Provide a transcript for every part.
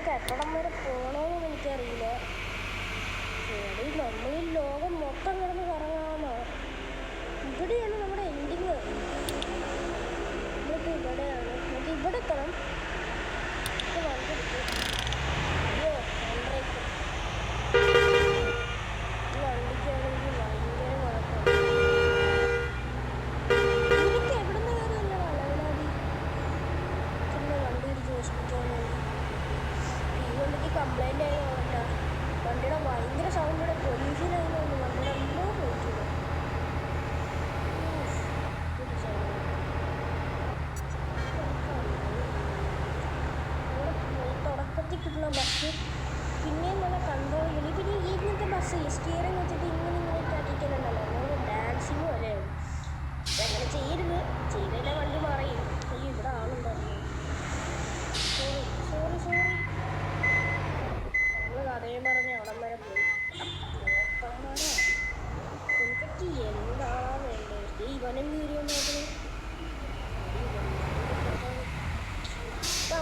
നമുക്ക് എവിടം വരെ പോകണമെന്ന് എനിക്കറിയില്ല. നമ്മൾ ഈ ലോകം മൊത്തം കിടന്ന് കറങ്ങാമെന്നോ. ഇവിടെയാണ് നമ്മുടെ എൻഡിങ്. ഇതൊക്കെ ഇവിടെയാണ്. നമുക്ക് ഇവിടെ എത്തണം. വണ്ടി എടുക്കും. അയ്യോ ഹൺഡ്രഡ് വണ്ടിക്കാണെങ്കിൽ ഭയങ്കര കുഴപ്പമാണ്. ഇതൊക്കെ എവിടെ നിന്ന് കയറിയല്ലോ അലവലാതി. പിന്നെ വണ്ടി ഇടിച്ച് നശിപ്പിക്കാൻ വേണ്ടി. ഈ വണ്ടിക്ക് കംപ്ലൈൻ്റ് ആയതുകൊണ്ട വണ്ടിയുടെ ഭയങ്കര സൗണ്ടിയുടെ പൊല്യൂഷൻ ആയതുകൊണ്ട് വണ്ടിയുടെ എല്ലാം പോയിട്ടുണ്ട്. തുടക്കത്തിൽ കിട്ടുന്ന ബസ് പിന്നെയും നല്ല കൺട്രോൾ ചെയ്യും. പിന്നെ ഇങ്ങനത്തെ ബസ്സിൽ സ്റ്റിയറിംഗ് വെച്ചിട്ട് ഇങ്ങനെ അടിക്കലുണ്ടല്ലോ. നമ്മൾ ഡാൻസിങ് പോലെ അങ്ങനെ ചെയ്യരുത്. ചെയ്തതിൻ്റെ വണ്ടി മറിയും. അയ്യോ ഇവിടെ ആളുണ്ടായിരുന്നു. സോറി നമ്മൾ കഥയും പറഞ്ഞ് അവിടം വരെ പോയി. എനിക്കൊക്കെ എന്താണാ വേണ്ടത്. ഈ വനം കയറിയൊന്നും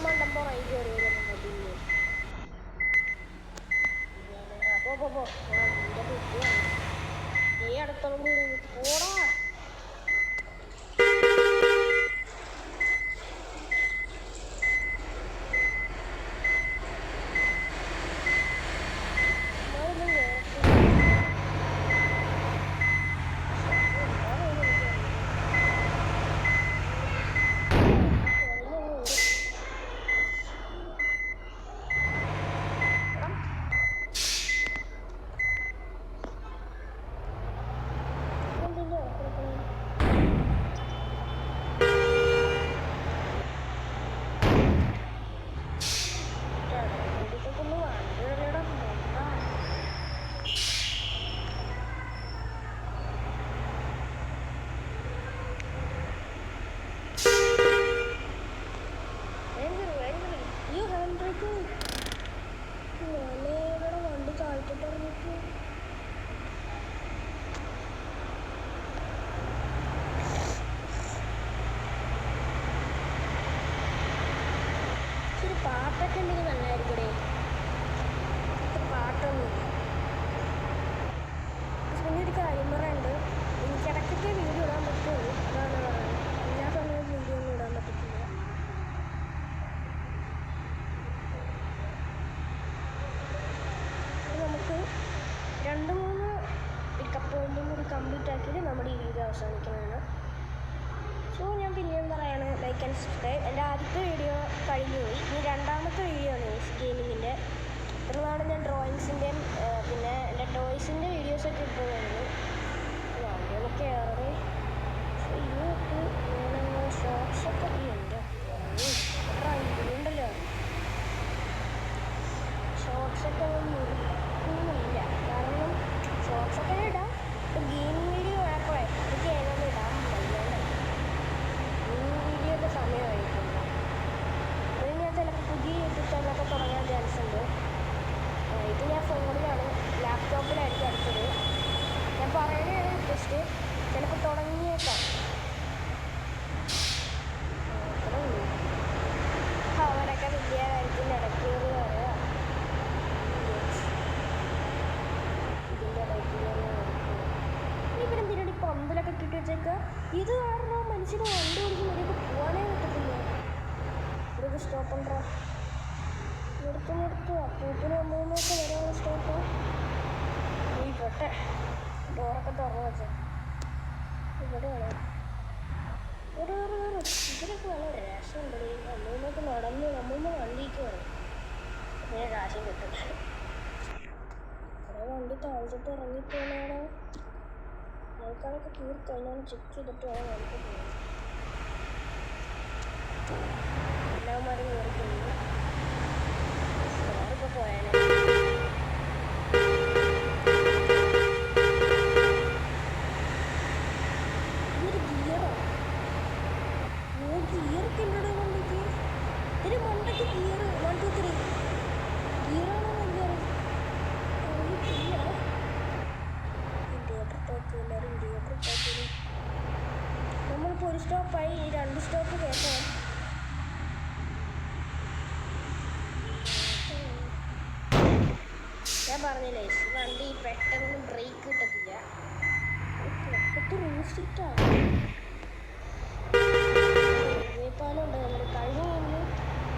മണ്ടപ്പോ റൈ കയറി വരുന്നുണ്ട്. പോ എൻ്റെ ബുദ്ധിയാണ്. നീ അടുത്തോളം പോടാ. വണ്ടി താഴ്ത്തിട്ട് ഇറങ്ങിട്ട് ഒരു പാട്ടൊക്കെ ഉണ്ടെങ്കിൽ നല്ലതായിരിക്കടേ. പാട്ടൊന്നുമില്ല. പിന്നെ ഒരു കാര്യം പറയാനുണ്ട്. എനിക്കിടയ്ക്കൊക്കെ വീഡിയോ ഇടാൻ പറ്റുള്ളൂ. അതാണ് പറയുന്നത്. എല്ലാ സമയവും വീഡിയോ ഒന്നും ഇടാൻ പറ്റത്തില്ല. നമുക്ക് 2-3 പിക്കപ്പ് പോയിന്റും കൂടി കംപ്ലീറ്റ് ആക്കിയിട്ട് നമ്മുടെ ഈ വീഡിയോ അവസാനിക്കുന്നതാണ്. സോ ഞാൻ പിന്നെയും പറയാണ്, ലൈക്ക് ആൻഡ് സബ്സ്ക്രൈബ്. എൻ്റെ ആദ്യത്തെ വീഡിയോ കഴിഞ്ഞുപോയി. ഇനി രണ്ടാമത്തെ വീഡിയോ ആണ് ഗെയിമിങ്ങിൻ്റെ. ഇത്ര നാളും ഞാൻ ഡ്രോയിങ്സിൻ്റെയും പിന്നെ എൻ്റെ ടോയ്സിൻ്റെ വീഡിയോസൊക്കെ ഇട്ടുമായിരുന്നു. വണ്ടികളൊക്കെ ഏറെ ഇതൊക്കെ ഇങ്ങനെ ഷോർട്സൊക്കെ ഉണ്ട്. ഉണ്ടല്ലോ ഷോർട്സൊക്കെ ഒന്നുമില്ല. കാരണം ഷോർട്സൊക്കെ ഇടാം. ഇപ്പോൾ ഗെയിമിംഗ് വീഡിയോ ആയപ്പോഴേ എനിക്ക് ഏതൊന്നും ഇടാൻ വയ്യാണ്ടായി. ഗെയിമിംഗ് വീഡിയോയുടെ സമയമായിട്ടുണ്ട്. അത് ഞാൻ ചിലപ്പോൾ പുതിയ യൂട്യൂബ് ചാനലൊക്കെ തുടങ്ങാൻ ചാൻസ് ഉണ്ട്. ഇത് ഞാൻ ഫോണിലാണ്, ലാപ്ടോപ്പിലായിരിക്കും അടുത്തത്. ഞാൻ പറയുകയാണ് ജസ്റ്റ് ചിലപ്പോൾ തുടങ്ങിയേക്കാം. അത്രേ ഉള്ളൂ. അവരൊക്കെ വലിയ കാര്യത്തിൻ്റെ ഇടയ്ക്ക് കയറി വരിക. ഇതിൻ്റെ ഇടയ്ക്ക് ഇവിടെ എന്തിനാണ് ഈ പമ്പിലൊക്കെ കിട്ടി വെച്ചേക്കുക? ഇത് കാരണം മനുഷ്യന് വണ്ടി ഓടിച്ച് മര്യാദക്ക് പോകാനേ പറ്റത്തില്ല. ഇതൊക്കെ സ്റ്റോപ്പ് ഉണ്ടോ? നിർത്തുക. പൂപ്പിന് 3 വരെയുള്ള സ്റ്റോപ്പ്. ഈ പൊട്ടെ ഡോറൊക്കെ തുറന്നു വെച്ചേ. ഇവിടെയാണ് ഇതിലൊക്കെ നല്ല രസമുണ്ട്. നമ്മളിന്നൊക്കെ നടന്ന് വണ്ടിക്ക് വേണം. പിന്നെ കാശും കിട്ടും. കുറേ വണ്ടി താഴ്ത്തിട്ട് ഇറങ്ങിപ്പോയാലോ. ആൾക്കാരൊക്കെ കീറിക്കഴിഞ്ഞാൽ ചെക്ക് ചെയ്തിട്ട് വേണം നമുക്ക് പോകാൻ. എല്ലാവന്മാരും കയറിക്കഴിഞ്ഞു. ഇപ്പോൾ പോയാലേ ഇതൊരു ഗിയറോ? ഗിയറൊക്കെ ഉണ്ടോ വണ്ടിക്ക്? ഇതിന് മണ്ടയ്ക്ക് ഗിയർ 1 2 3 ഗിയറാണോ ഗിയർ? Indicator top. നമ്മളിപ്പോൾ ഒരു സ്റ്റോപ്പായി. ഈ 2 സ്റ്റോപ്പ് കേൾക്കണം. കളിച്ചിട്ടാണ് പാലം ഉണ്ട്. നമ്മൾ കഴിഞ്ഞ ഗെയിമിൽ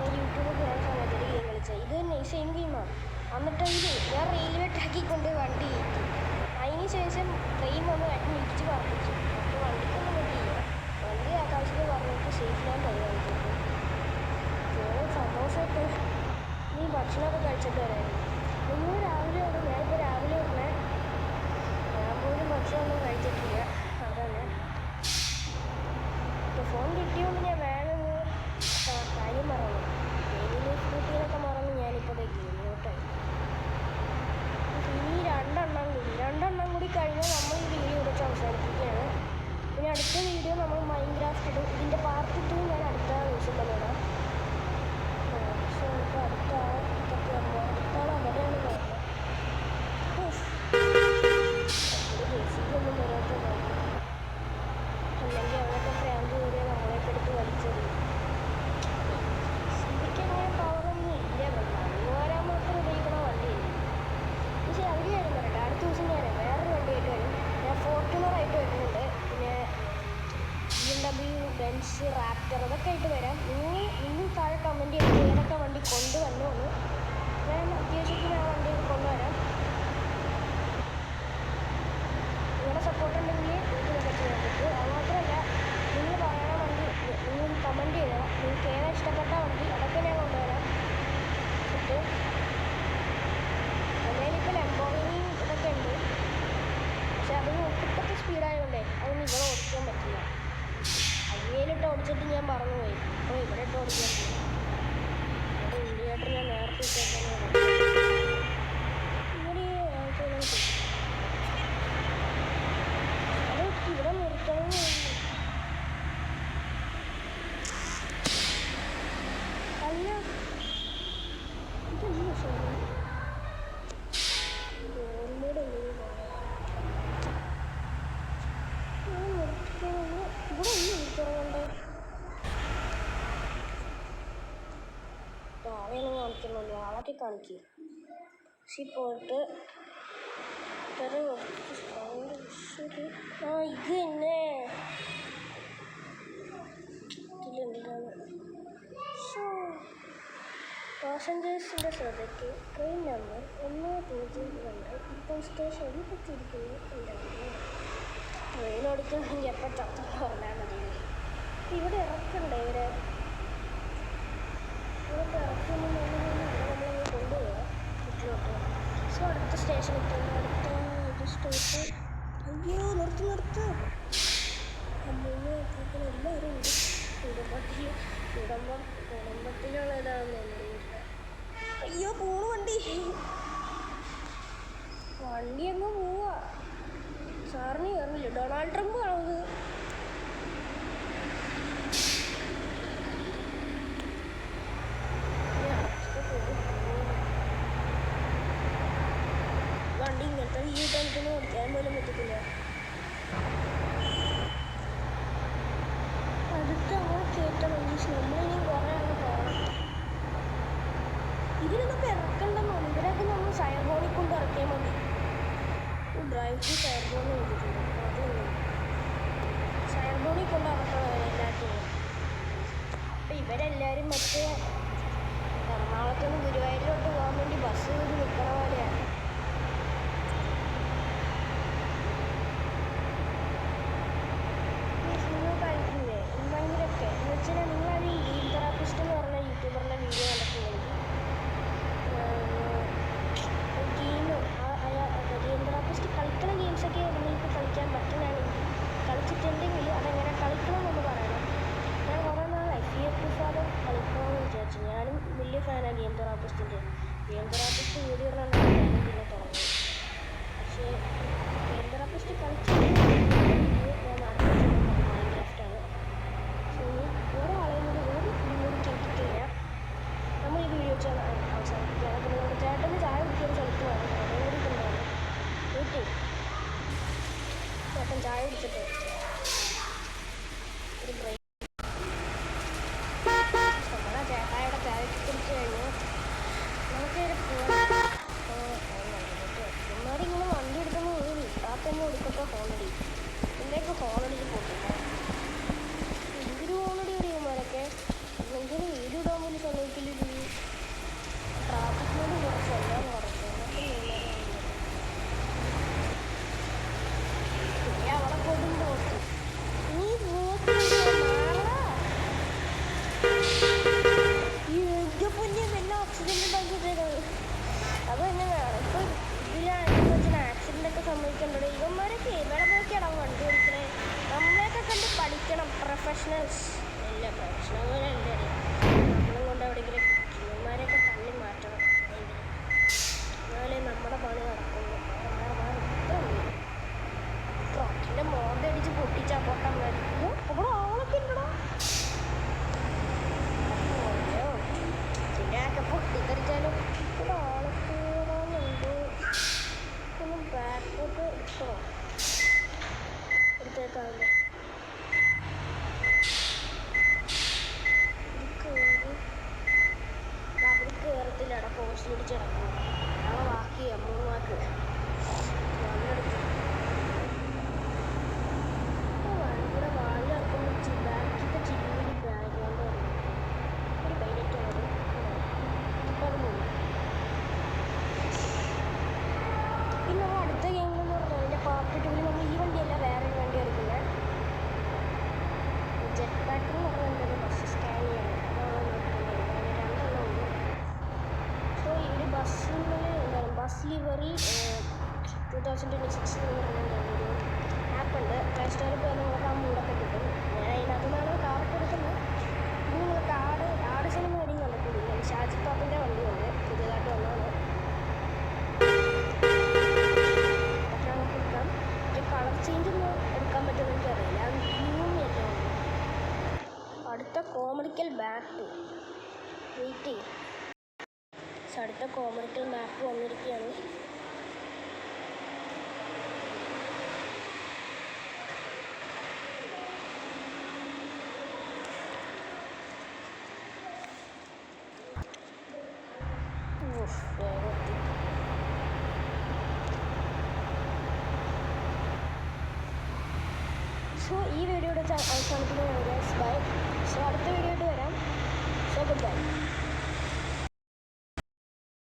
ഒരു യൂട്യൂബിൽ കയറുന്ന സമയത്ത് ഒരു ഗെയിം കളിച്ചത് ഇത് തന്നെ സെയിം ഗെയിമാണ്. എന്നിട്ട് ഞാൻ റെയിൽവേ ട്രാക്കിൽ കൊണ്ട് വണ്ടി കയറ്റി. അതിന് ശേഷം ട്രെയിൻ വന്ന് കഴിഞ്ഞ് ഇടിച്ച് പറപ്പിച്ചു. പക്ഷെ വണ്ടിക്കൊന്നും പറ്റിയില്ല. വണ്ടി ആകാശത്ത് പറഞ്ഞിട്ട് സേഫ് ലാൻഡ് പരിപാടിച്ചു. സന്തോഷമൊക്കെ നീ ഭക്ഷണമൊക്കെ കഴിച്ചിട്ട് വരായിരുന്നു. നിങ്ങൾ രാവിലെ വന്നു. ഞാനിപ്പോൾ രാവിലെ വന്നേ. ഞാൻ പോലും ഭക്ഷണമൊന്നും കഴിച്ചിട്ടില്ല. അതന്നെ ഇപ്പോൾ ഫോൺ കിട്ടിയോണ്ട് ഞാൻ വേഗം കാര്യം മറന്നു. ഡെയിലി സ്കൂട്ടിയിലൊക്കെ മറന്ന് ഞാനിപ്പോൾ ഗെയിമിലോട്ടായി. ഇനി രണ്ടെണ്ണം കൂടി കഴിഞ്ഞാൽ നമ്മൾ ഈ വീഡിയോ ഇവിടെ അവസാനിപ്പിക്കുകയാണ്. പിന്നെ അടുത്ത വീഡിയോ നമ്മൾ മൈൻക്രാഫ്റ്റ് ഇടും. ഇതിൻ്റെ പാർട്ട് 2 ഞാൻ അടുത്ത ദിവസം തന്നെ ഇടാം. പക്ഷേ നമുക്ക് അടുത്ത അവിടെയാണ് പോകുന്നത്. ജെസിക്കൊന്നും വരാത്തതാണ്. അല്ലെങ്കിൽ അവരൊക്കെ ഫ്രാങ്ക് കയറിയാൽ നമ്മളൊക്കെ എടുത്ത് വലിച്ചെറിയും. ശരിക്കും അങ്ങനെ പവറൊന്നും ഇല്ല. അങ്ങ് വരാൻ മാത്രം ഉപയോഗിക്കണ വണ്ടിയില്ല. പക്ഷേ അവർ കാര്യം പറയട്ടെ, അടുത്ത ദിവസം ഞാൻ വേറൊരു വണ്ടിയായിട്ട് വരും. ഞാൻ ഫോർച്യൂണറായിട്ട് വരുന്നുണ്ട്. പിന്നെ BMW, ബെൻസ്, റാപ്റ്റർ അതൊക്കെ ആയിട്ട് വരാം. നിങ്ങൾ താഴെ കമൻറ്റ് ചെയ്ത് ഏതൊക്കെ വണ്ടി കൊണ്ടുവന്നു എന്ന്. ഞാൻ അത്യാവശ്യത്തിന് ആ വണ്ടിയൊക്കെ കൊണ്ടുവരാം. നിങ്ങളുടെ സപ്പോർട്ട് ഉണ്ടെങ്കിൽ എനിക്ക് ഇതൊക്കെ ചെയ്യാൻ പറ്റും. അത് മാത്രമല്ല, നിങ്ങൾ പറയണ വണ്ടി നിങ്ങൾ കമൻറ്റ് ചെയ്താൽ നിങ്ങൾക്ക് ഏതാ ഇഷ്ടപ്പെട്ട വണ്ടി അതൊക്കെ ഞാൻ കൊണ്ടുവരാം. എന്നിട്ട് അതിലിപ്പോൾ ലംബോർഗിനി ഇതൊക്കെ ഉണ്ട്. പക്ഷെ അതിന് ഒട്ടിപ്പത്തെ സ്പീഡായതുകൊണ്ടേ അതൊന്നും ഇവിടെ ഓടിക്കാൻ പറ്റില്ല. ഹൈവേയിലിട്ട് ഓടിച്ചിട്ട് ഞാൻ മറന്നുപോയി. അപ്പോൾ ഇവിടെ ഇട്ട് ഓടിക്കാൻ പറ്റില്ല. ഇവിടെ ഇന്ത്യയായിട്ട് ഞാൻ നേരത്തെ ഇട്ടേക്കാണ്. ഇവിടെ അത് ഇവിടെ നിർത്തണം. അല്ല ഇതെന്താ ശരി ഓർമ്മയുടെ ഇവിടെ ഒന്നും നിർത്തണമുണ്ട്. താഴെയൊന്നും കാണിക്കണമല്ലോ. ആളൊക്കെ കാണിക്കുക. പക്ഷേ പോയിട്ട് ഇത് തന്നെ ഇതിലെന്താണ് പാസഞ്ചേഴ്സിൻ്റെ ശ്രദ്ധയ്ക്ക് ട്രെയിൻ നമ്പർ 102 ഇപ്പോൾ സ്റ്റേഷനിൽ എത്തിയിരിക്കുന്നു. ട്രെയിൻ ഓടിക്കണമെങ്കിൽ എപ്പോൾ ചത്തെന്ന് പറഞ്ഞാൽ മതി. ഇവിടെ ഇറക്കണ്ടേ? ഇവിടെ ഇറക്കുമ്പോൾ നമ്മളങ്ങ് കൊണ്ടുപോകാം വീട്ടിലോട്ട്. സോ അടുത്ത സ്റ്റേഷൻ എത്തുന്നു. അടുത്ത ഒരു സ്റ്റോപ്പ്. അയ്യോ നിർത്ത്. അമ്മൂമ്മ അപ്പൂപ്പൻ എല്ലാവരും ഉണ്ട്. കുടുംബത്തിലുള്ള ഇതാണെന്ന് അറിയില്ല. അയ്യോ പോണു വണ്ടി അങ്ങ് പോവാ. സാറിന് കയറില്ല. ഡൊണാൾഡ് ട്രംപ് ആണത്. വണ്ടി ഇങ്ങനത്തെ ഈ ടൈമിന് ഓടിക്കാൻ പോലും പറ്റത്തില്ല. അടുത്ത് അങ്ങനെ കയറ്റം നമ്മളിനി കുറേ അങ്ങ് പോകണം. ഇതിനൊക്കെ ഇറക്കണ്ടെന്നോ. ഇവരൊക്കെ നമ്മൾ സയർബോണിൽ കൊണ്ട് ഇറക്കിയാൽ മതി. ഡ്രൈവ് ടു സയർബോണിൽ എഴുതിയിട്ടുണ്ട്. അതൊന്നും സയർബോണിൽ കൊണ്ട് ഇറക്കണം എല്ലാത്തിനും. അപ്പം ഇവരെല്ലാവരും മറ്റേ എറണാകുളത്തുനിന്ന് ഗുരുവായൂരിലോട്ട് പോകാൻ വേണ്ടി ബസ് ചെയ്ത് നിൽക്കണ പോലെയാണ്. നിങ്ങൾ കളിക്കില്ലേ ഭയങ്കരമൊക്കെ എന്ന് വെച്ചാൽ നിങ്ങളത് ഈ ഗെയിം തെറാപ്പിസ്റ്റ് എന്ന് പറഞ്ഞ യൂട്യൂബറിൻ്റെ വീഡിയോ കണ്ടിട്ടുണ്ടെങ്കിൽ ഗെയിം ഗെയിം തെറാപ്പിസ്റ്റ് കളിക്കണ ഗെയിംസൊക്കെ നിങ്ങൾക്ക് കളിക്കാൻ പറ്റുന്നതാണെങ്കിൽ കളിച്ചിട്ടുണ്ടെങ്കിൽ അതെങ്ങനെ കളിക്കണം എന്ന് പറയണം. ഞാൻ കുറേ നാളായി FF കളിക്കണമെന്ന് വിചാരിച്ചു. ഞാനും വലിയ ഫാനാണ് ഗെയിം തെറാപ്പിസ്റ്റിൻ്റെ. ഗെയിം തെറാപ്പിസ്റ്റ് വീഡിയോ ഇടാനാണ് ഞാനും പിന്നെ തുടങ്ങി. പക്ഷേ ഗെയിം തെറാപ്പിസ്റ്റ് കളിച്ചിട്ട് ഞാൻ മൈൻക്രാഫ്റ്റാണ്. സോ ഒരാളെയും കൂടി കേട്ടിട്ടില്ല. നമ്മൾ ഈ വീഡിയോ അവസാനിപ്പിക്കുകയാണ്. പിന്നെ നമ്മുടെ ചേട്ടന് ചായ കുടിക്കുന്ന സ്ഥലത്ത് വേണം. അതേ കൂടി കൊണ്ടുപോകണം. വീട്ടിൽ ചേട്ടൻ ചായ കുടിച്ചിട്ട് ഒരു ബ്രേക്ക്. നമ്മളെ ചേട്ടായുടെ ചായ കുടിച്ച് കഴിഞ്ഞു നമുക്ക് പോകാം. ഒന്നാമത് ഇങ്ങനെ വണ്ടി എടുക്കുമ്പോൾ ഒരു വിട്ടാത്തന്നെ എടുക്കട്ടെ ഹോണടി. എന്നേക്ക് ഹോണടി സമ്മതിക്കണ്ടോ? ഇവന്മാരൊക്കെ ഇവിടെ നോക്കിയാണ് വണ്ടി ഓടിക്കണേ. നമ്മളെയൊക്കെ കണ്ട് പഠിക്കണം. പ്രൊഫഷണൽസ് അല്ല, പ്രൊഫഷണലല്ലേ നമ്മളും കൊണ്ട് എവിടെയെങ്കിലും ഇവന്മാരെയൊക്കെ തള്ളി മാറ്റണം. എന്നാലേ നമ്മുടെ പണി നടക്കുള്ളൂ. ട്രക്കിൻ്റെ മോന്തടിച്ച് പൊട്ടിച്ചാൽ പൊട്ടാൻ മരിക്കുന്നു. അവിടെ ആളൊക്കെ ഉണ്ടോ? ഇതിൻ്റെയൊക്കെ പൊട്ടിത്തെറിച്ചാലും ഇവിടെ ആളൊക്കെ ഉണ്ട്. ഒന്ന് ബാക്കോട്ട് എടുക്കണോ? എടുത്തേക്കാവില്ല. അവർ കയറത്തില്ലട, പോസ്റ്റ് പിടിച്ച് കിടക്കും. ഞങ്ങൾ ബാക്കി 3 വാക്ക് ഭയങ്കര വാലിറക്കും. ബാക്കിത്തെ ചിരി ബാക്ക്ഗ്രൗണ്ട് ഒരു പൈലറ്റ് ആണ്. ഇപ്പം അത് മൂന്ന്. പിന്നെ നമ്മൾ അടുത്ത ഗെയിമെന്ന് പറഞ്ഞാൽ അതിൻ്റെ പാർട്ട് 2 നമ്മൾ ഈ വണ്ടിയല്ല വേറൊരു വണ്ടി എടുക്കുന്നത്. ജെറ്റ് പാക്ക് എന്ന് പറഞ്ഞൊരു ബസ് സ്കാൻ ചെയ്യണം. അതാണ് നോക്കുന്നത്. 2 എണ്ണം ഉണ്ട്. സോ ഈ ബസ്സിൽ എന്താണ് ബസ് ലിവറി 2026 എന്ന് പറഞ്ഞൊരു ആപ്പ് ഉണ്ട്. പ്ലേ സ്റ്റോറിൽ പോയി നിങ്ങൾക്ക് ആ മൂടൊക്കെ കിട്ടും. ഞാൻ അതിനകത്ത് നിന്നാണ് കാറൊക്കെ എടുക്കുന്നത്. ഇനി നിങ്ങൾക്ക് ആട് സിനിമ വരെയും കണ്ടിട്ടില്ല. ഷാജി പാപ്പിൻ്റെ വണ്ടിയുണ്ട്, പുതിയതായിട്ട് വന്നതാണ്. പക്ഷെ നമുക്ക് എടുക്കാം. പക്ഷേ കളർ ചേഞ്ച് ഒന്നും എടുക്കാൻ പറ്റുമെന്ന് എനിക്കറിയില്ല. അത് ബ്ലൂവും യെല്ലോ ആണ്. അടുത്ത കോമഡിക്കൽ ബാറ്റ് വെയിറ്റ് ചെയ്യും. അടുത്ത കോമഡിക്കൽ മാപ്പ് വന്നിരിക്കുകയാണ്. സോ ഈ വീഡിയോയുടെ അവസാനിപ്പിക്കുകയാണ്. ബൈ. സോ അടുത്ത വീഡിയോ ആയിട്ട് വരാം. So good bye.